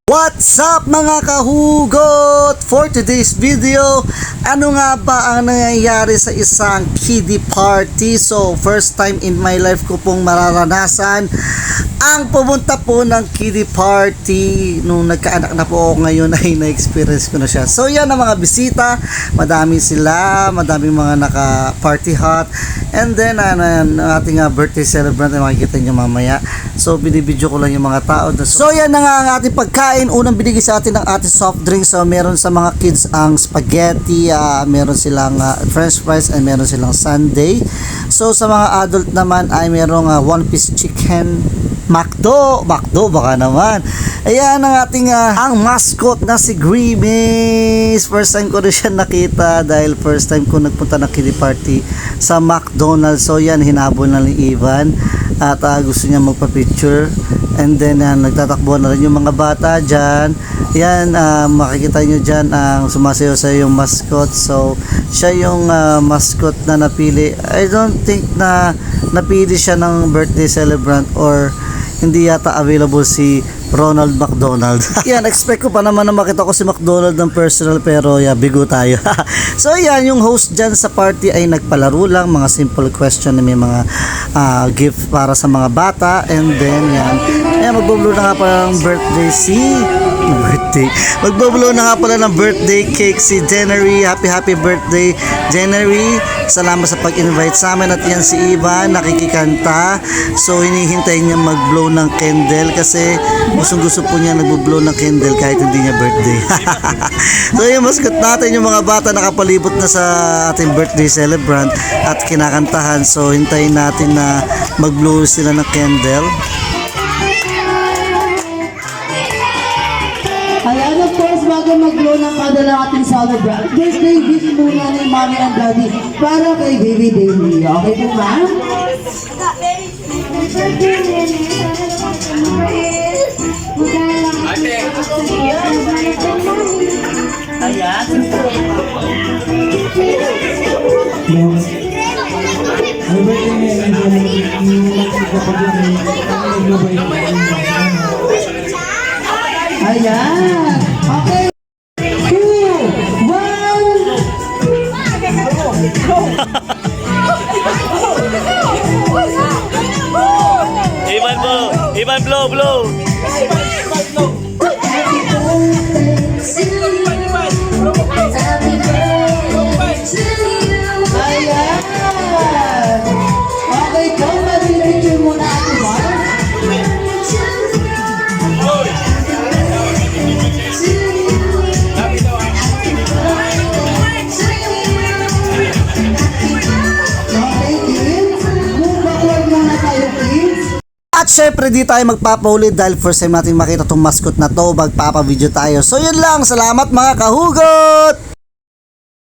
What's up mga kahugot? For today's video, ano nga ba ang nangyayari sa isang kiddie party? So, first time in my life ko pong mararanasan ang pumunta po ng kiddie party. Nung nagkaanak na po ako ngayon ay na-experience ko na siya. So, yan ang mga bisita. Madami sila, madaming mga naka-party hot. And then, ating birthday celebrant ay makikita nyo mamaya. So, binibidyo ko lang yung mga tao. So, yan na nga ang ating pagkain. Unang binigay sa atin ng ating soft drink. So, meron sa mga kids ang spaghetti, meron silang french fries, and meron silang sundae. So, sa mga adult naman ay merong one piece chicken, McDo baka naman. Ayan ang ating ang mascot na si Grimace. First time ko rin siya nakita dahil first time ko nagpunta ng kiddie party sa McDonald's. So yan, hinabol na ni Ivan at gusto niya magpa-picture. And then nagtatakbo na rin yung mga bata dyan. Yan, makikita nyo dyan ang sumasayaw sa yung mascot. So siya yung mascot na napili. I don't think na napili siya ng birthday celebrant or hindi yata available si Ronald McDonald. Yan, expect ko pa naman na makita ko si McDonald ng personal, pero bigo tayo. So yan, yung host dyan sa party ay nagpalaro lang, mga simple question na may mga gift para sa mga bata. And then yan, magbublow na nga pala ng magbublow na nga pala ng birthday cake si January. Happy birthday January. Salamat sa pag-invite sa amin. At yan si Ivan nakikikanta. So hinihintay niya mag-blow ng candle kasi gusto po niya nagbo-blow ng candle kahit hindi niya birthday. So yung mascot natin, yung mga bata nakapalibot na sa ating birthday celebrant at kinakantahan. So hintayin natin na mag-blow sila ng candle. Ayan, of course, bago mag-blow ng candle ang ating celebrant, birthday wish muna ni Mommy and Daddy para kay Baby Daily. Okay po ba? Ayan. Ayan. Okay. 2, Ivan, Ivan, blow. Ayan. Okay po, mag-picture muna ako ba? Okay, kids. Move backward muna tayo, kids. At syempre di tayo magpapahuli dahil first time natin makita itong mascot na to, magpapavideo tayo. So yun lang, salamat mga kahugot!